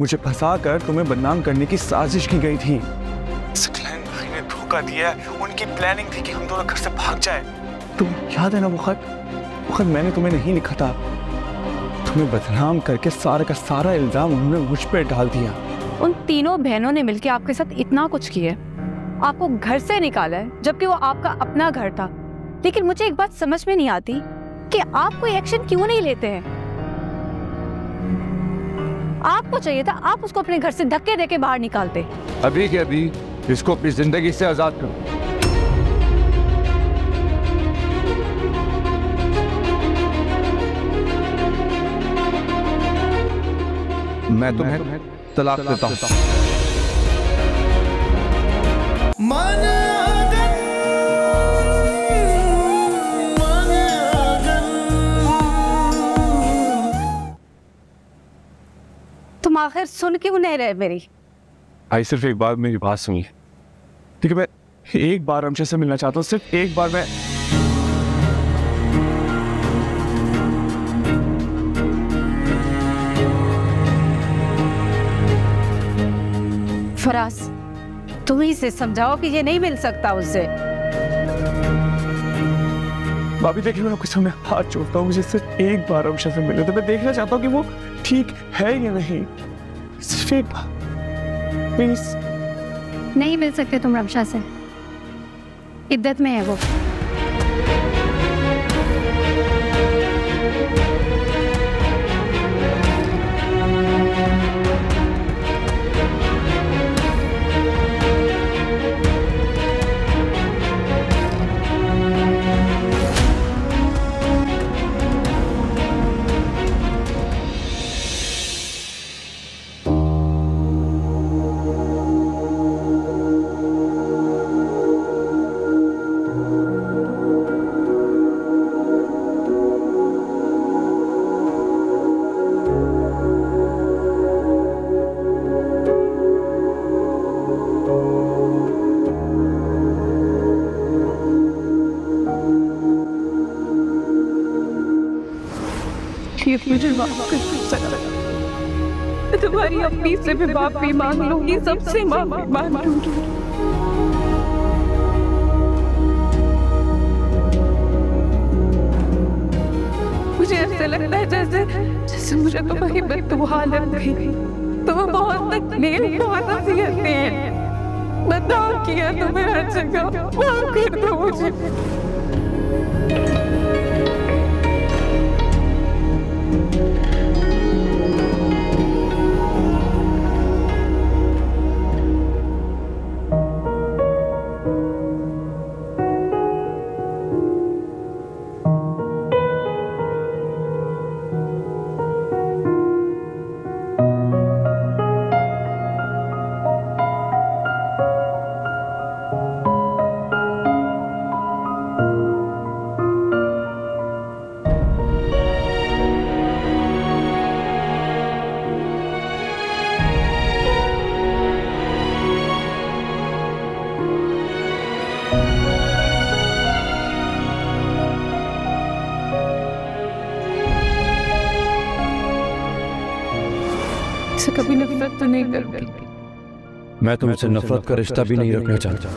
मुझे फंसा कर तुम्हें बदनाम करने की साजिश की गई थी। सकलैन भाई ने धोखा दिया, उनकी प्लानिंग थी कि हम दोनों घर से भाग जाए। तुम्हें याद है ना वो खत मैंने तुम्हें नहीं लिखा था। तुम्हें बदनाम करके सारे का सारा इल्जाम उन्होंने मुझ पे डाल दिया। उन तीनों बहनों ने मिलकर आपके साथ इतना कुछ किया, आपको घर से निकाला है जबकि वो आपका अपना घर था। लेकिन मुझे एक बात समझ में नहीं आती कि आप कोई एक्शन क्यों नहीं लेते हैं। आपको चाहिए था आप उसको अपने घर से धक्के देके बाहर निकालते। अभी के अभी इसको अपनी जिंदगी से आजाद करो। मैं तुम्हें तलाक देता हूं। तुम आखिर सुन क्यों नहीं रहे मेरी? आई सिर्फ एक बार मेरी बात सुनिए, ठीक है? मैं एक बार हमशा से मिलना चाहता हूँ, सिर्फ एक बार। मैं फराज, तुम ही से समझाओ कि ये नहीं मिल सकता उससे। भाभी देखिए, मैं आपके सामने हाथ जोड़ता हूँ, मुझे सिर्फ एक बार हमशा से मिलने तो मैं देखना चाहता हूँ कि वो ठीक है या नहीं। सिर्फ एक बार प्लीज। नहीं मिल सकते तुम रमशा से, इद्दत में है वो। मुझे माफ कर सकता, तुम्हारी अपनी से भी माफी मांग लूंगी, सबसे माफी मांग लूंगी। मुझे ऐसे लगता है जैसे मुझे तुम्हारी बददुआ लग गई। तुम्हें बहुत तकलीफ, बहुत अज़ियत दी है, बदनाम किया तुम्हें हर जगह। माफ कर दो मुझे। कभी नफरत तो नहीं करूंगी। मैं तुमसे नफरत का रिश्ता भी नहीं रखना चाहता।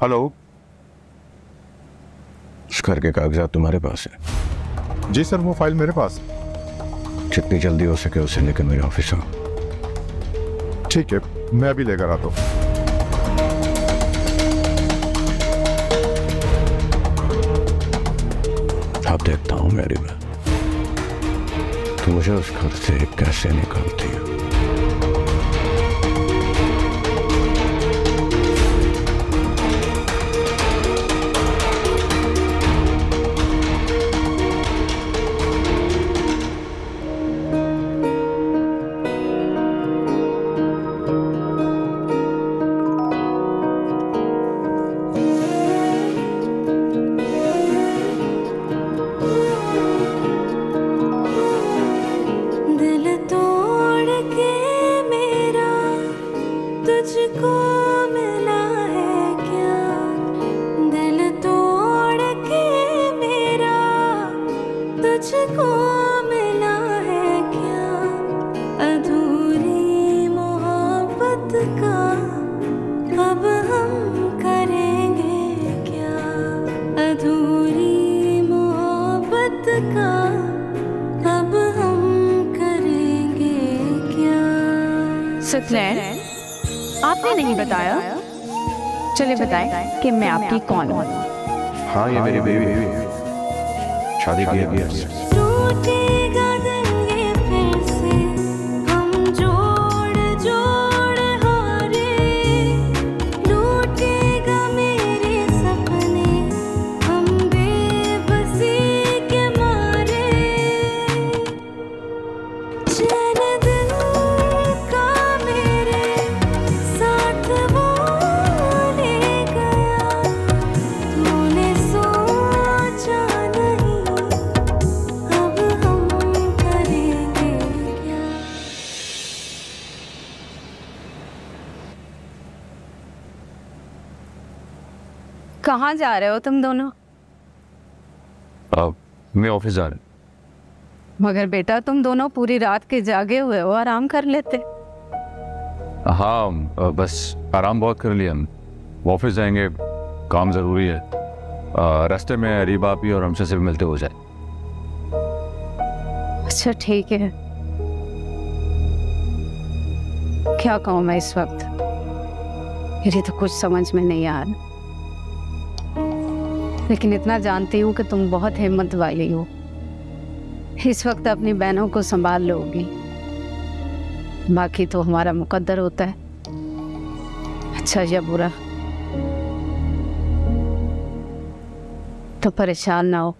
हेलो। उस घर के कागजात तुम्हारे पास है? जी सर, वो फाइल मेरे पास। जितनी जल्दी हो सके उसे लेकर मेरे ऑफिस आओ। ठीक है, मैं अभी लेकर आता हूँ। अब देखता हूँ मेरी मैं, तो मुझे उस घर से कैसे निकालती हो। तुझको मिला है क्या, दिल तोड़ के मेरा तुझको मिला है क्या, अधूरी मोहब्बत का अब हम करेंगे क्या, अधूरी मोहब्बत का अब हम करेंगे क्या। सुखलैन, आपने नहीं बताया, चलिए बताएं कि मैं आपकी कौन हूँ। हाँ, ये मेरी बेबी है, शादी की है। टूटेगा दिल ये फिर से, हम जोड़ जोड़ हारे, टूटेगा मेरे सपने, हम बेबसी के मारे, चैन दिल का मेरे साथ वो ले गया, तूने सोचा नहीं अब हम करेंगे क्या। कहाँ जा रहे हो तुम दोनों? अब मैं ऑफिस जा रहा मगर बेटा तुम दोनों पूरी रात के जागे हुए हो, आराम कर लेते। हूँ। हाँ, बस आराम बहुत कर लिया हम। ऑफिस जाएंगे, काम ज़रूरी है। रास्ते में रीबा भी और हमसे भी मिलते हो जाए। अच्छा ठीक है, क्या कहूँ मैं इस वक्त, मेरी तो कुछ समझ में नहीं आ रहा, लेकिन इतना जानती हूँ कि तुम बहुत हिम्मत वाली हो, इस वक्त अपनी बहनों को संभाल लोगी, बाकी तो हमारा मुकद्दर होता है, अच्छा या बुरा। तो परेशान ना हो,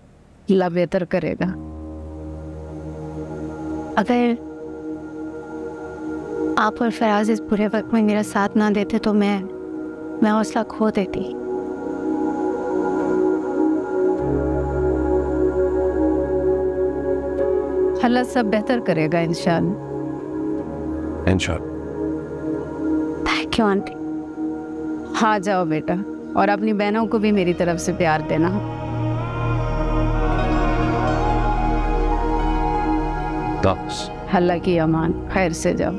अल्लाह बेहतर करेगा। अगर आप और फराज इस बुरे वक्त में मेरा साथ ना देते तो मैं हौसला खो देती। अल्लाह सब बेहतर करेगा इंशाअल्लाह। इंशाअल्लाह। Thank you aunty. हाँ जाओ बेटा, और अपनी बहनों को भी मेरी तरफ से प्यार देना। अल्लाह की अमान, खैर से जाओ।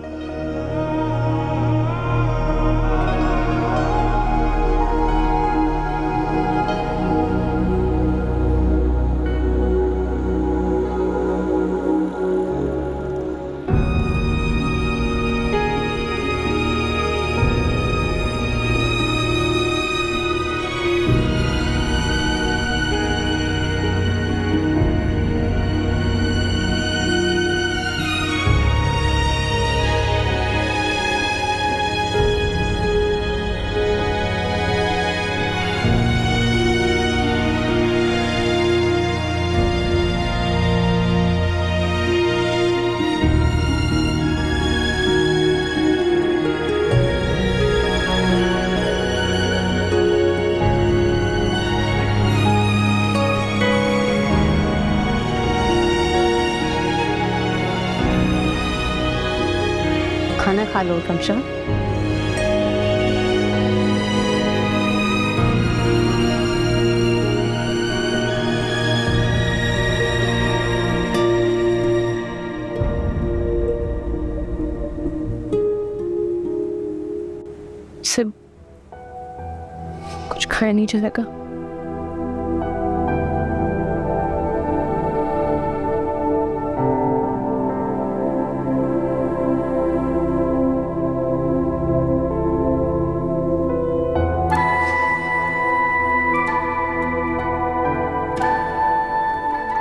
खाना खा लो कमशा। सिर्फ कुछ खा खैर नहीं चलेगा।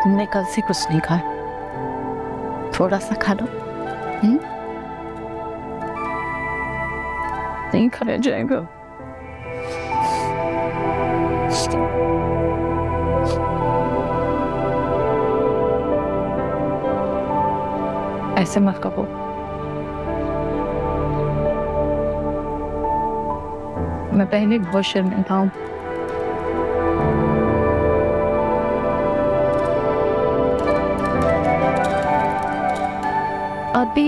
तुमने कल से कुछ नहीं खाया, थोड़ा सा खा लो। नहीं खाया जाएगा। ऐसे मत कहो। मैं पहले बहुत शर्मिंदा हूँ। अभी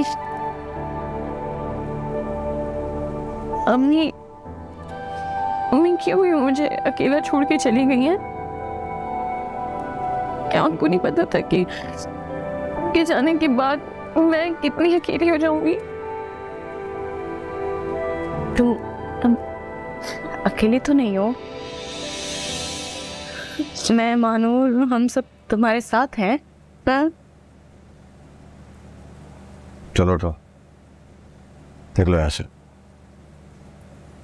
अम्मी अम्मी क्यों हुई मुझे अकेला छोड़ के चली गई हैं? क्या उनको नहीं पता था कि जाने के बाद मैं कितनी अकेली हो जाऊंगी? तुम अकेली तो नहीं हो। मैं मानो हम सब तुम्हारे साथ हैं। चलो उठो, निकलो यहाँ से।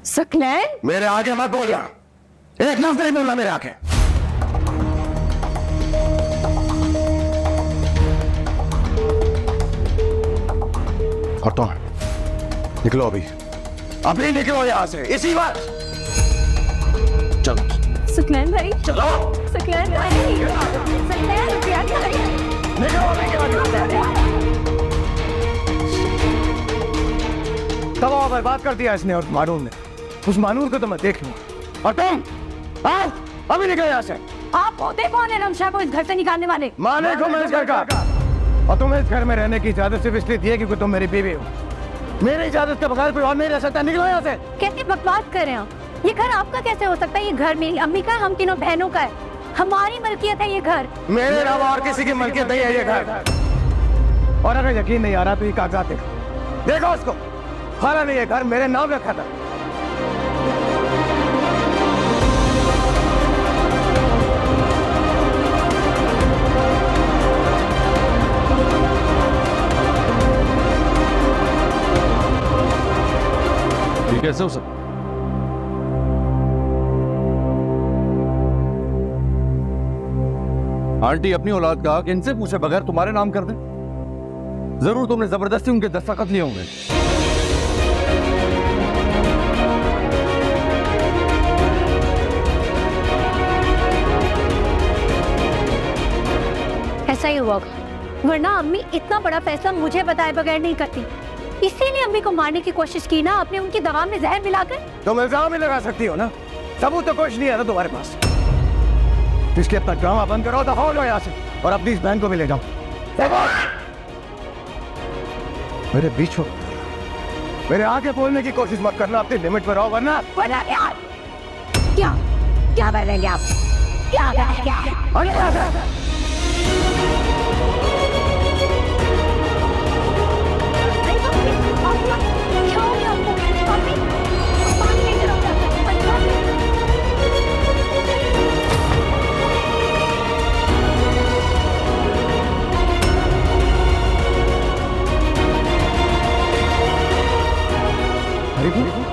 सकलैन, मेरे आगे मत बोल यार, एक लफ्ज़ नहीं बोलना मेरे आगे। हटो, निकलो अभी। अभी निकलो यहाँ से, इसी बात। चलो सकलैन भाई, चलो। सकलैन भाई, सकलैन भाई, निकलो अभी। तबाह बर्बाद कर दिया इसने और मानूर ने। उस मानूर को तो मैं देख लूंगा। और तुम आओ, अभी निकलो यहाँ से। आप होते कौन है नमशा को इस घर से निकालने वाले? मालिक हूँ मैं इस घर का, और तुम्हें इस घर में रहने की इजाजत सिर्फ इसलिए दी है क्योंकि तुम मेरी बीवी हो। मेरी इजाजत के बगैर कोई और नहीं रह सकता। निकलो यहाँ से। कैसे बकवास कर रहे हैं आप? ये घर आपका कैसे हो सकता है? ये घर मेरी अम्मी का, हम तीनों बहनों का है, हमारी मलकियत है ये घर। मेरे अलावा और किसी की मलकियत नहीं है ये घर। और अगर यकीन नहीं आ रहा तो ये कागजात देखो उसको। हालांकि नहीं, ये घर मेरे नाम रखा था। ये कैसे हो सकता? आंटी अपनी औलाद का हक इनसे पूछे बगैर तुम्हारे नाम कर दे? जरूर तुमने जबरदस्ती उनके दस्तखत लिए होंगे। ऐसा ही हुआ, वरना अम्मी इतना बड़ा फैसला मुझे बताए बगैर नहीं करती। इसीलिए अम्मी को मारने की कोशिश की ना आपने, उनकी दवा में जहर मिलाकर। तुम इल्जाम ही लगा सकती हो ना, सबूत तो कुछ नहीं है ना तुम्हारे पास। इसलिए अपना ड्रामा बंद करो, दफा हो यहाँ से, और अपनी इस बहन को भी ले जाओ। मेरे बीच हो, मेरे आगे बोलने की कोशिश मत करना, अपनी लिमिट पर रहो वरना। क्या क्या बोलेंगे आप? क्या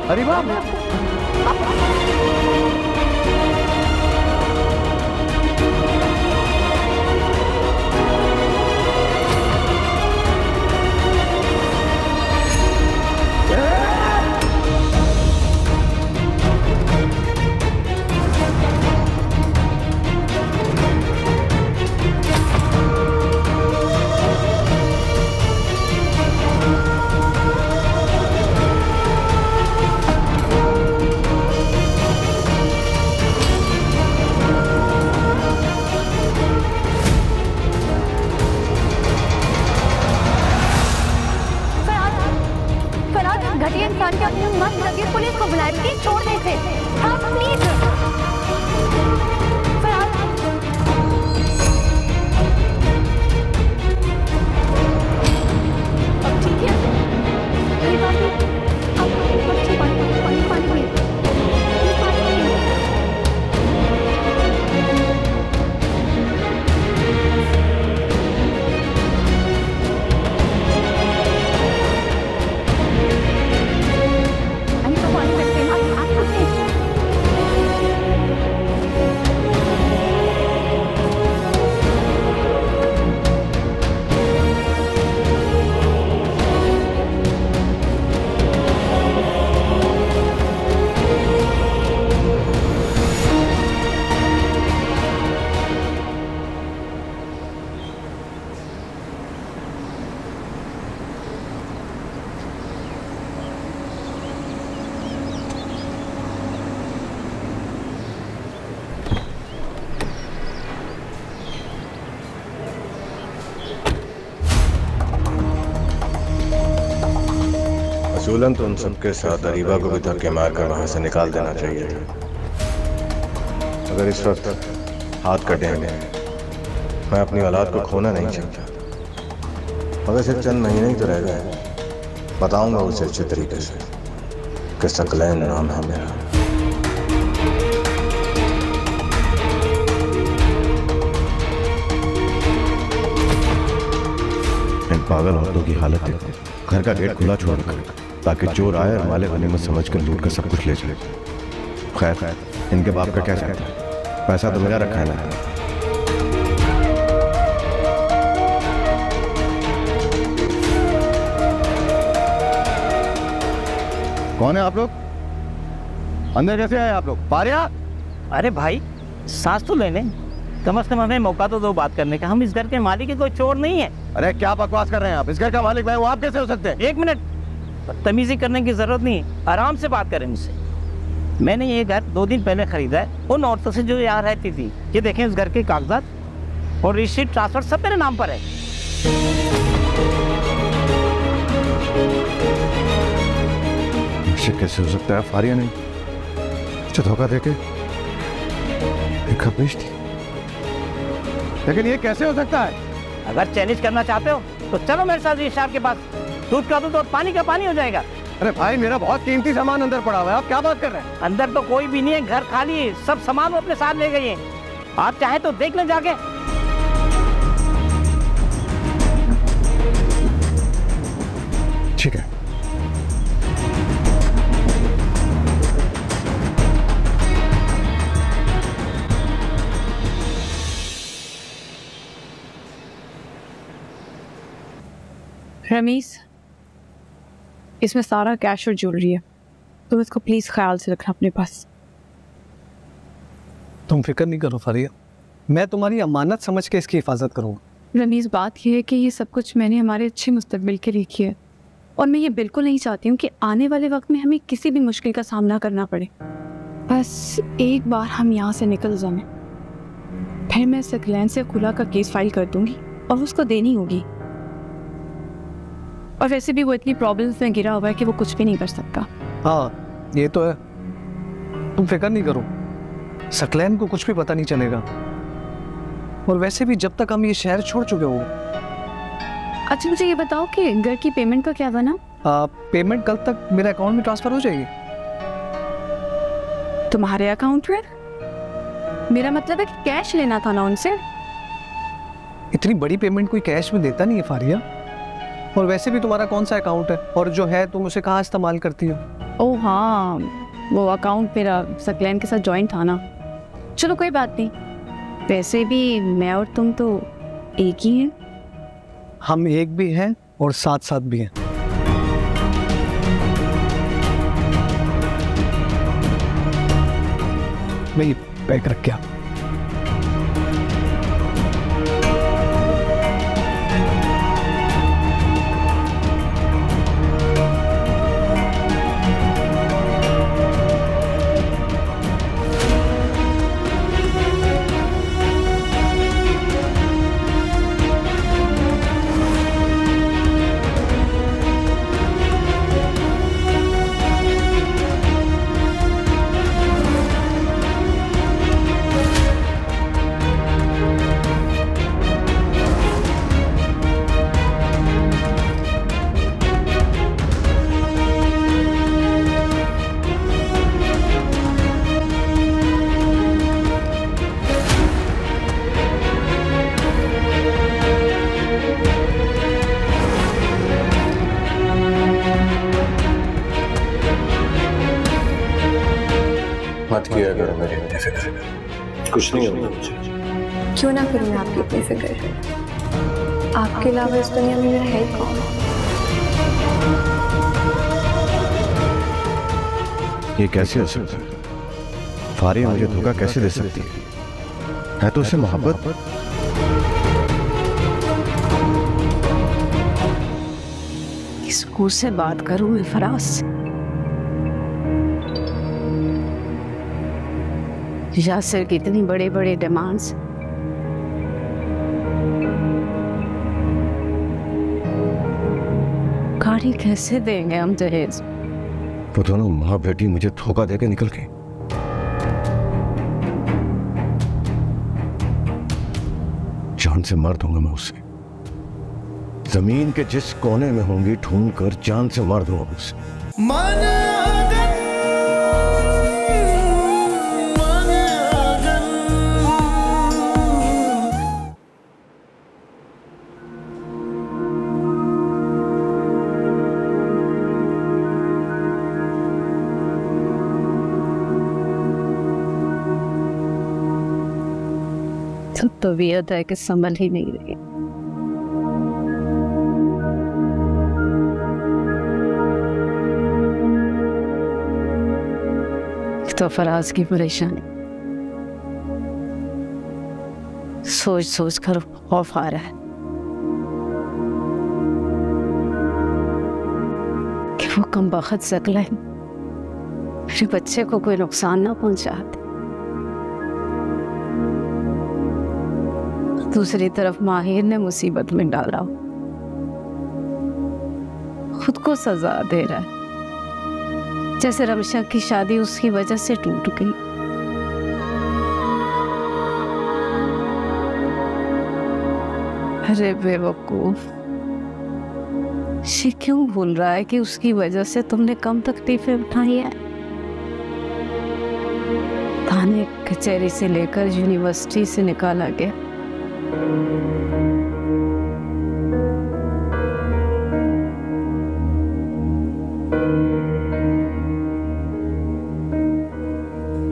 अरे बाप, घटिया इंसान के अपने मत लगे, पुलिस को बुलाए, प्लीज छोड़ दे इसे। हाँ प्लीज। अब ठीक है, कोई बात नहीं, अब ठीक, पानी उसूलन तो उन सबके साथ अरीबा को भी धक्के मारकर वहां से निकाल देना चाहिए था। अगर इस वक्त हाथ कटेंगे, मैं अपनी औलाद को खोना नहीं चाहता। मगर सिर्फ चंद महीने ही तो रह गए। बताऊंगा उसे अच्छे तरीके से कि सकलैन नाम है मेरा। इन पागल औरतों की हालत देखो, घर का गेट खुला छोड़कर ताकि चोर आए और माले गनीमत समझकर लूट कर सब कुछ ले चले। खैर, इनके बाप का क्या चाहता है? पैसा तो मेरा रखा है ना। कौन है आप लोग? अंदर कैसे आए आप लोग? पारिया? अरे भाई सांस तो लेने, कम से कम हमें मौका तो दो बात करने का। हम इस घर के मालिक के कोई चोर नहीं है। अरे क्या बकवास कर रहे हैं आप? इस घर का मालिक मैं हूँ, आप कैसे हो सकते हैं? एक मिनट, तमीज़ी करने की जरूरत नहीं, आराम से बात करें मुझसे। मैंने ये घर 2 दिन पहले खरीदा है उन औरतों से जो यहाँ रहती थी। ये देखें इस घर के कागजात और रजिस्ट्री ट्रांसफर सब मेरे नाम पर है। कैसे हो सकता है? फारिया नहीं, अच्छा धोखा देके एक खबरिश थी। लेकिन ये कैसे हो सकता है? अगर चैलेंज करना चाहते हो तो चलो मेरे साथ रजिस्ट्रार के पास। दूध का दूध और पानी का पानी हो जाएगा। अरे भाई मेरा बहुत कीमती सामान अंदर पड़ा हुआ है, आप क्या बात कर रहे हैं? अंदर तो कोई भी नहीं है, घर खाली है, सब सामान वो अपने साथ ले गई है। आप चाहे तो देख लें जाके। ठीक है, रमीज, इसमें सारा कैश और ज्वेलरी है, तुम इसको प्लीज ख्याल से रखना अपने पास। तुम फिक्र नहीं करो फारिया, मैं तुम्हारी अमानत समझ के इसकी हिफाजत करूँगा। रमीज, बात यह है कि ये सब कुछ मैंने हमारे अच्छे मुस्तकबिल के लिए किया है और मैं ये बिल्कुल नहीं चाहती हूँ कि आने वाले वक्त में हमें किसी भी मुश्किल का सामना करना पड़े। बस एक बार हम यहाँ से निकल जाएं, फिर मैं सकलैन से खुला का केस फाइल कर दूंगी और उसको देनी होगी। और वैसे भी वो इतनी प्रॉब्लम्स में गिरा हुआ है कि वो कुछ भी नहीं कर सकता। हाँ ये तो है, तुम फिक्र नहीं करो, सकलैन को कुछ भी पता नहीं चलेगा। और वैसे भी जब तक हम ये शहर छोड़ चुके हो। अच्छा मुझे ये बताओ कि घर की पेमेंट का क्या बना? पेमेंट कल तक मेरे अकाउंट में ट्रांसफर हो जाएगी। तुम्हारे अकाउंट में? मेरा मतलब है कि कैश लेना था ना उनसे। इतनी बड़ी पेमेंट कोई कैश में देता नहीं है फारिया। और वैसे भी तुम्हारा कौन सा अकाउंट है, और जो है तुम उसे कहाँ इस्तेमाल करती हो? ओह हाँ, वो अकाउंट मेरा सकलैन के साथ जॉइंट था ना। चलो कोई बात नहीं, वैसे भी मैं और तुम तो एक ही हैं। हम एक भी हैं और साथ साथ भी हैं। मैं ये पैक रख गया। मत किया करो मेरी इतनी फिक्र, कुछ नहीं होगा मुझे। क्यों ना करूँ मैं आपकी इतनी फिक्र? आपके अलावा इस दुनिया में मेरा है ही कौन? ये कैसे हो सकता है? फारिया मुझे धोखा कैसे दे सकती है तो उसे मोहब्बत। किसको से बात करूं मैं फराज? यासिर की इतनी बड़े बड़े डिमांड्स, गाड़ी कैसे देंगे हम दहेज? वो दोनों माँ बेटी मुझे धोखा देके निकल गई। जान से मार दूंगा मैं उसे। जमीन के जिस कोने में होंगी ढूंढ कर जान से मार दूंगा उसे। तबीयत है कि संभल ही नहीं रही। तो फराज की परेशानी सोच सोच कर खौफ आ रहा है कि वो कमबख्त सकलैन मेरे बच्चे को कोई नुकसान ना पहुंचा दे। दूसरी तरफ माहिर ने मुसीबत में डाला, खुद को सजा दे रहा है, जैसे रमशा की शादी उसकी वजह से टूट गई। अरे बेवकूफ, ये क्यों भूल रहा है कि उसकी वजह से तुमने कम तकलीफें उठाई हैं? थाने कचहरी से लेकर यूनिवर्सिटी से निकाला गया,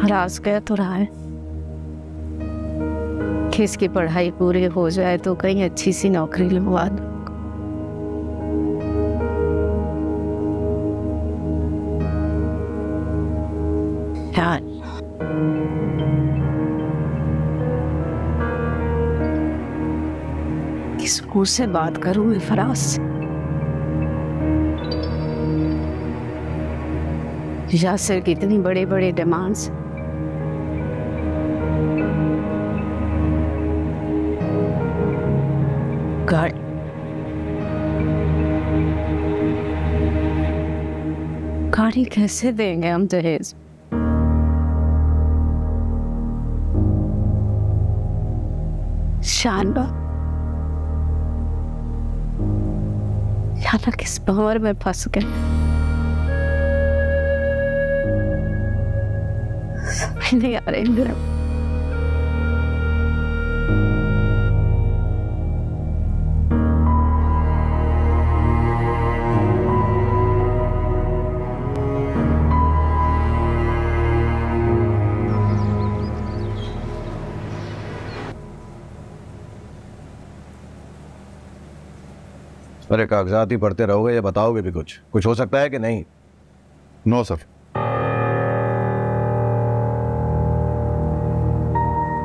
राज गया तो रहा है कि इसकी पढ़ाई पूरी हो जाए तो कहीं अच्छी सी नौकरी लगवा दो। यार किस मुंह से बात करूं मैं फराज से? यासिर की इतनी बड़े बड़े डिमांड्स, गाड़ी कैसे देंगे हम दहेज? शानबा यार किस भंवर में फंस गए, समझ नहीं आ रही मेरा। अरे कागजात ही पढ़ते रहोगे या बताओगे भी कुछ हो सकता है कि नहीं? No sir.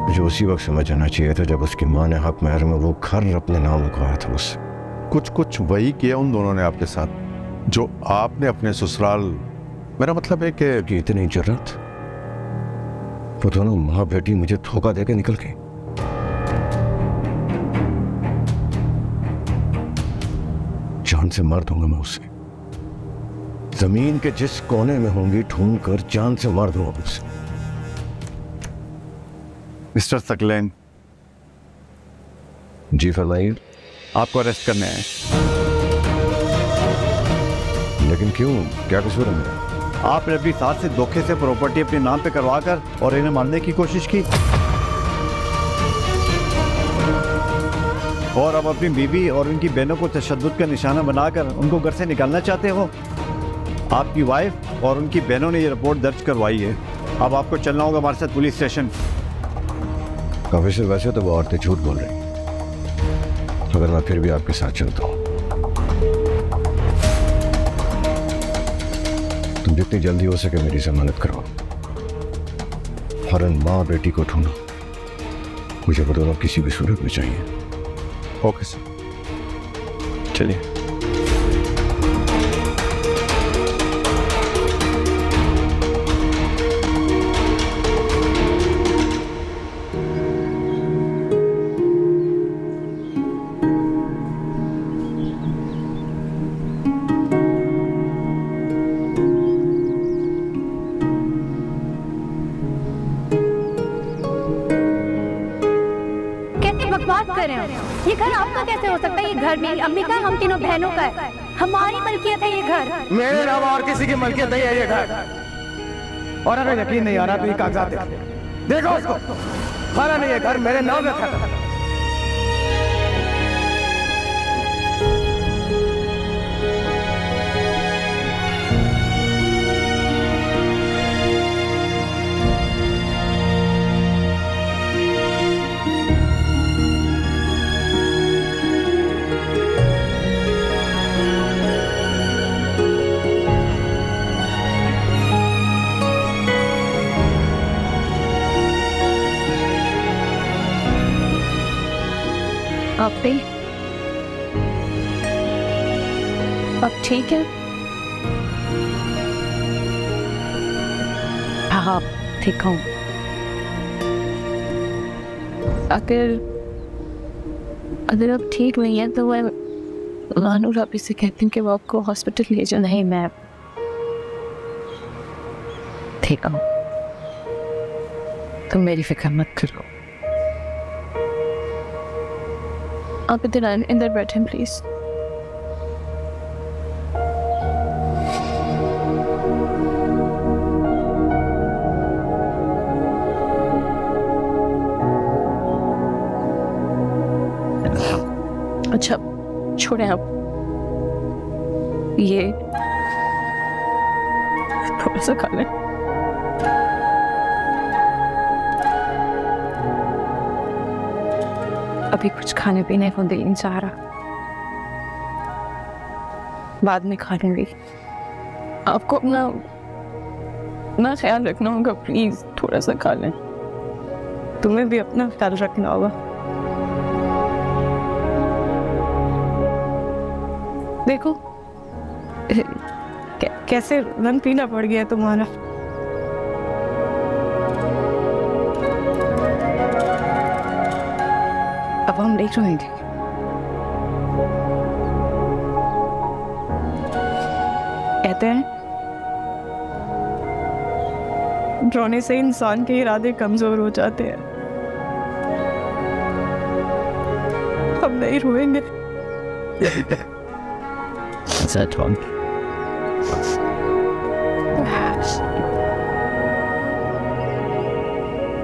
मुझे उसी वक्त समझ आना चाहिए था जब उसकी माँ ने हक महर में वो घर अपने नाम लिखवाया था मुझसे। कुछ वही किया उन दोनों ने आपके साथ जो आपने अपने ससुराल। मेरा मतलब है कि इतनी जरूरत, वो दोनों माँ बेटी मुझे धोखा देके निकल गई। जान से मार दूंगा मैं उसे। जमीन के जिस कोने में होंगी ढूंढ कर जान से मार दूंगा उसे। मिस्टर सकलैन। जी फरमाइए। आपको अरेस्ट करने आए। लेकिन क्यों, क्या कसूर है मेरा? आपने अपनी सास से धोखे से प्रॉपर्टी अपने नाम पे करवा कर और इन्हें मारने की कोशिश की, और अब अपनी बीवी और उनकी बहनों को तशद्दुद का निशाना बनाकर उनको घर से निकालना चाहते हो। आपकी वाइफ और उनकी बहनों ने ये रिपोर्ट दर्ज करवाई है। अब आपको चलना होगा हमारे साथ पुलिस स्टेशन। ऑफिसर, वैसे तो वो औरतें झूठ बोल रही, मगर मैं फिर भी आपके साथ चलता हूँ। तुम जितनी जल्दी हो सके मेरी जमानत करो, और इन माँ बेटी को ढूंढो। मुझे वो दोनों किसी भी सूरत में चाहिए। ओके सर, चलिए। बकवास कर रहे हो? ये घर आपका कैसे हो सकता है? ये घर मेरी अम्मी का, हम तीनों बहनों का है, हमारी मलकियत है ये घर। मेरे अलावा और किसी की मलकियत नहीं है ये घर। और अगर यकीन नहीं आ रहा तो ये कागजात देखो उसको। खाना नहीं है, घर मेरे नाम रखा था। आपे अब ठीक है? हाँ ठीक हूँ। अगर अब ठीक नहीं है तो मैं रानू राबी से कहती हूँ कि वो आपको हॉस्पिटल ले जाओ। नहीं मैं ठीक हूँ, तुम मेरी फिक्र मत करो। आप इधर अंदर बैठें प्लीज। अच्छा छोड़ें आप, ये थोड़ा सा खा लें। अभी कुछ खाने पीने को दिल नहीं चाह रहा, बाद में खा लूंगी। आपको अपना ख्याल रखना होगा, प्लीज थोड़ा सा खा लें। तुम्हें भी अपना ख्याल रखना होगा। देखो कैसे रंग पीला पड़ गया तुम्हारा। अब हम नहीं रोएंगे। कहते हैं रोने से इंसान के इरादे कमजोर हो जाते हैं। हम नहीं रोएंगे।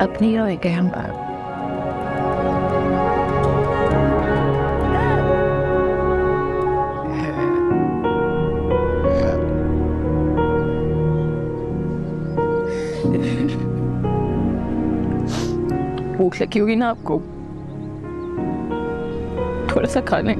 अब नहीं रोएंगे हम। भूख लगी होगी ना आपको, थोड़ा सा खा लें।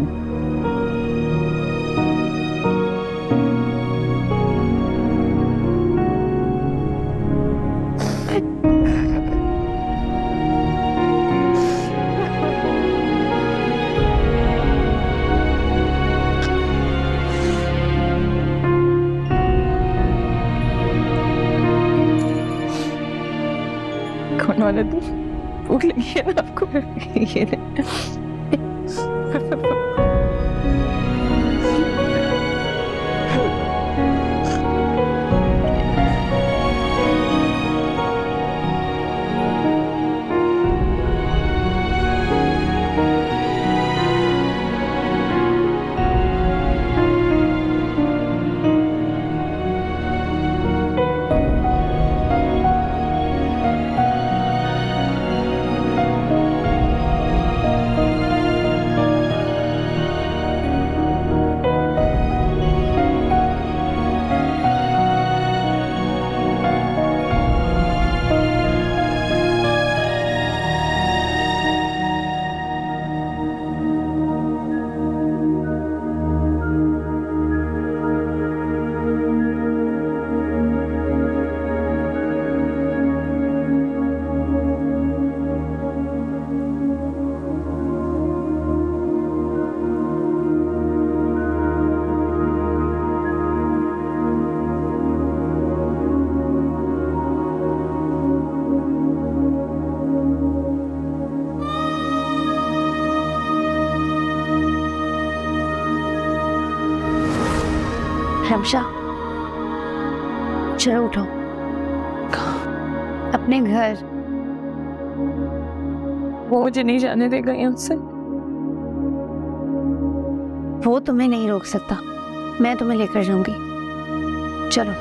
कौन वाला तुम? भूख लगी है ना आपको? ये हमशा चलो उठो, अपने घर वो मुझे नहीं जाने देगा यहाँ से। वो तुम्हें नहीं रोक सकता, मैं तुम्हें लेकर जाऊंगी। चलो।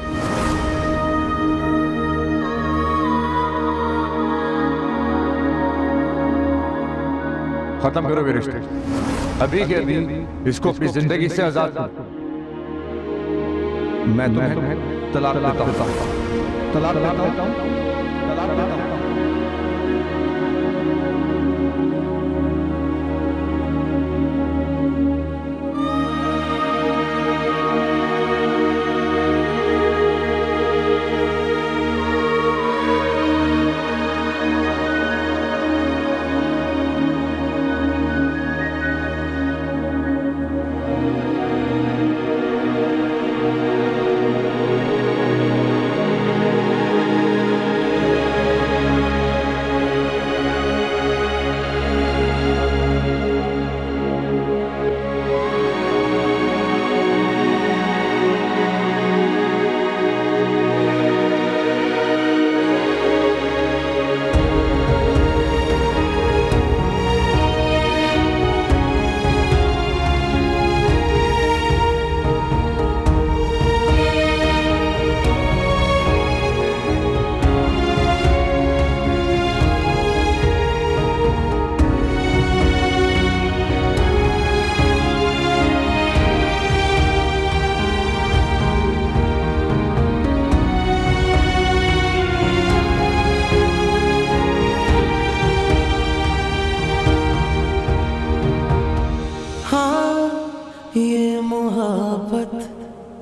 खत्म करो ये रिश्ते, अभी के अभी इसको अपनी जिंदगी से आजाद करो। मैं तुम्हें तलाक देता हूँ, तलाक देता हूँ, तलाक देता हूँ।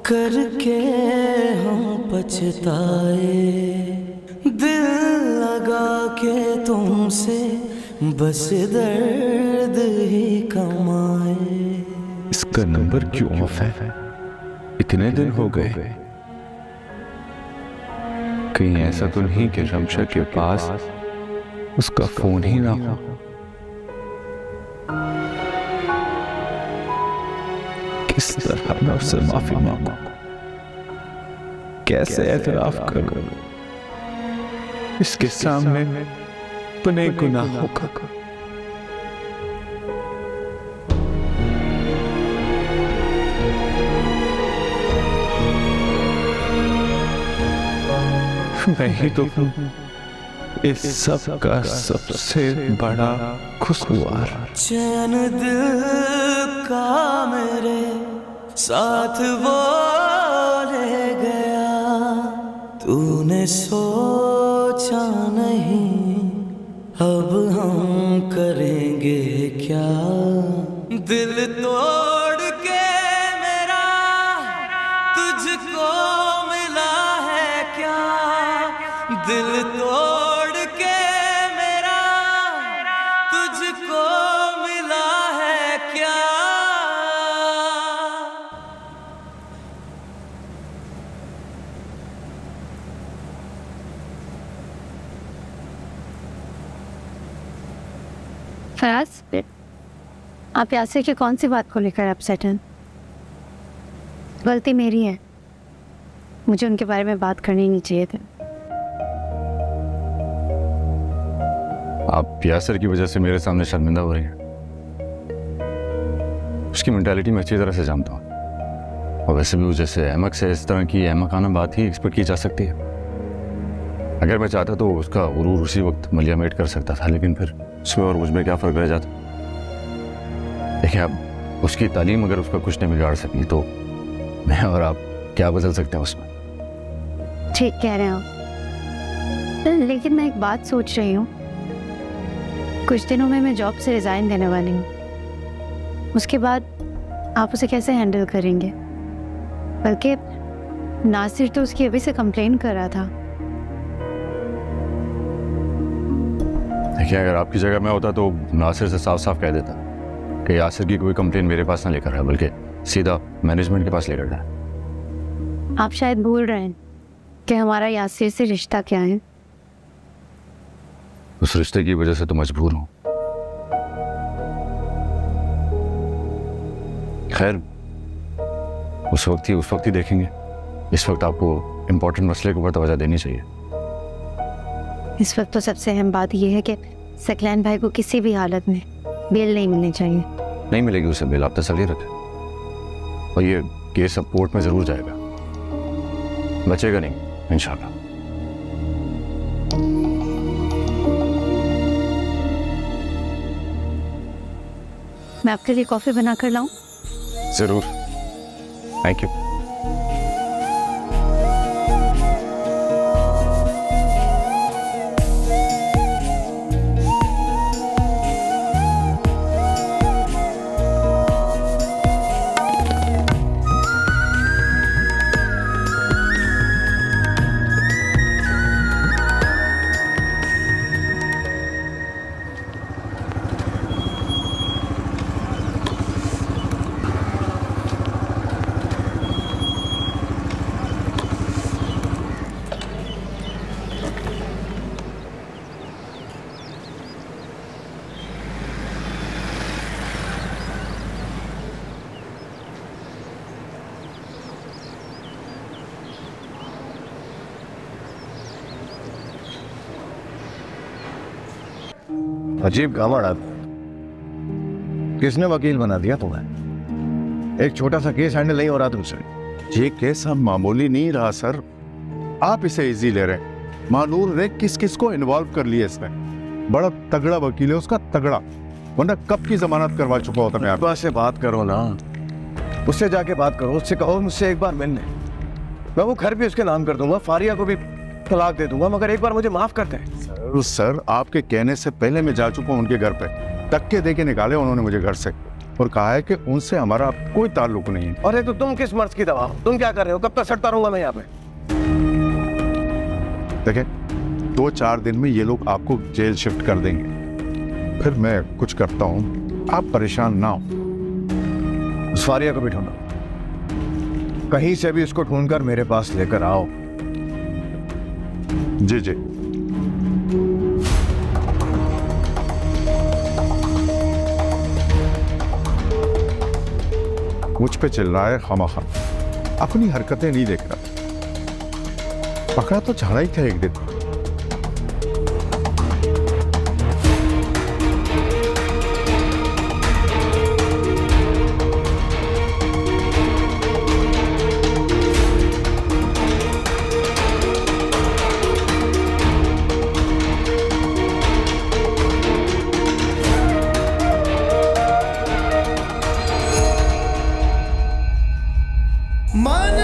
करके हम पछताए, दिल लगा के तुमसे बस दर्द ही कमाए। इसका नंबर क्यों ऑफ है? इतने दिन हो गए, कहीं ऐसा तो नहीं कि रमशा के पास उसका फोन ही ना हो। किस तरह मैं उससे माफी मांगू, कैसे एतराफ करूं इसके सामने अपने गुनाहों का। मैं ही तो हूं इस सब का सबसे बड़ा खुशगवार। चैन दिल का मेरे साथ वो ले गया, तूने सोचा नहीं अब हम करेंगे क्या। दिल तोड़ के मेरा तुझको मिला है क्या, दिल तोड़ के मेरा तुझको मिला है क्या। फराज, आप यासिर की कौन सी बात को लेकर अपसेट हैं? गलती मेरी है, मुझे उनके बारे में बात करनी नहीं चाहिए थी। आप यासिर की वजह से मेरे सामने शर्मिंदा हो रही हैं। उसकी मेंटालिटी मैं अच्छी तरह से जानता हूँ, और वैसे भी वो जैसे अहमक से इस तरह की अहमकाना बात ही एक्सपेक्ट की जा सकती है। अगर मैं चाहता तो उसका गुरूर उसी वक्त मलियामेट कर सकता था, लेकिन फिर उसमें और मुझ में क्या फ़र्क रह जाता। देखिए, अब उसकी तालीम अगर उसका कुछ नहीं बिगाड़ सकी तो मैं और आप क्या बदल सकते हैं उसमें। ठीक कह रहे हो, लेकिन मैं एक बात सोच रही हूँ, कुछ दिनों में मैं जॉब से रिज़ाइन देने वाली हूँ। उसके बाद आप उसे कैसे हैंडल करेंगे? बल्कि नासिर तो उसकी अभी से कंप्लेन कर रहा था। देखिए, अगर आपकी जगह मैं होता तो नासिर से साफ साफ कह देता कि यासिर की कोई कंप्लेन मेरे पास ना लेकर आए, बल्कि सीधा मैनेजमेंट के पास लेकर जाए। आप शायद भूल रहे हैं कि हमारा यासिर से रिश्ता क्या है। उस रिश्ते की वजह से तो मजबूर हूं। खैर, उस वक्त ही देखेंगे। इस वक्त आपको इम्पोर्टेंट मसले के ऊपर तवज्जो देनी चाहिए। इस वक्त तो सबसे अहम बात यह है कि सकलैन भाई को किसी भी हालत में बेल नहीं मिलनी चाहिए। नहीं मिलेगी उसे बेल, आप तसल्ली रखें। और ये केस अब कोर्ट में जरूर जाएगा, बचेगा नहीं इंशाल्लाह। मैं आपके लिए कॉफी बना कर लाऊं? जरूर, थैंक यू। अजीब कामड़, किसने वकील बना दिया तुम्हें? एक छोटा सा केस हैंडल नहीं हो रहा तुमसे। ये केस अब मामूली नहीं रहा सर, आप इसे इजी ले रहे हैं। मानूर ने किस किस को इन्वॉल्व कर लिया इसमें। बड़ा तगड़ा वकील है उसका, तगड़ा, वरना कब की जमानत करवा चुका होता। मैं आपके से बात करो ना, उससे जाके बात करो, उससे कहो मुझसे एक बार मिलने। मैं वो घर भी उसके नाम कर दूंगा, फारिया को भी तलाक दे दूंगा, मगर एक बार मुझे माफ कर दे। सर आपके कहने से पहले मैं जा चुका हूं उनके घर पे, धक्के दे के निकाले उन्होंने मुझे घर से और कहा है कि उनसे हमारा कोई ताल्लुक नहीं है। अरे तो तुम किस मर्ज की दवा हो? तुम क्या कर रहे हो? कब तक सड़ता रहूंगा मैं यहाँ पे? देखिए 2-4 दिन में ये लोग आपको जेल शिफ्ट कर देंगे, फिर मैं कुछ करता हूँ, आप परेशान ना हो। उस फारिया को भी ढूंढो, कहीं से भी उसको ढूंढकर मेरे पास लेकर आओ। जी जी। मुझ पे चिल्ला रहा है खामखा, अपनी हरकतें नहीं देख रहा। पकड़ा तो झाड़ा ही था एक दिन। मन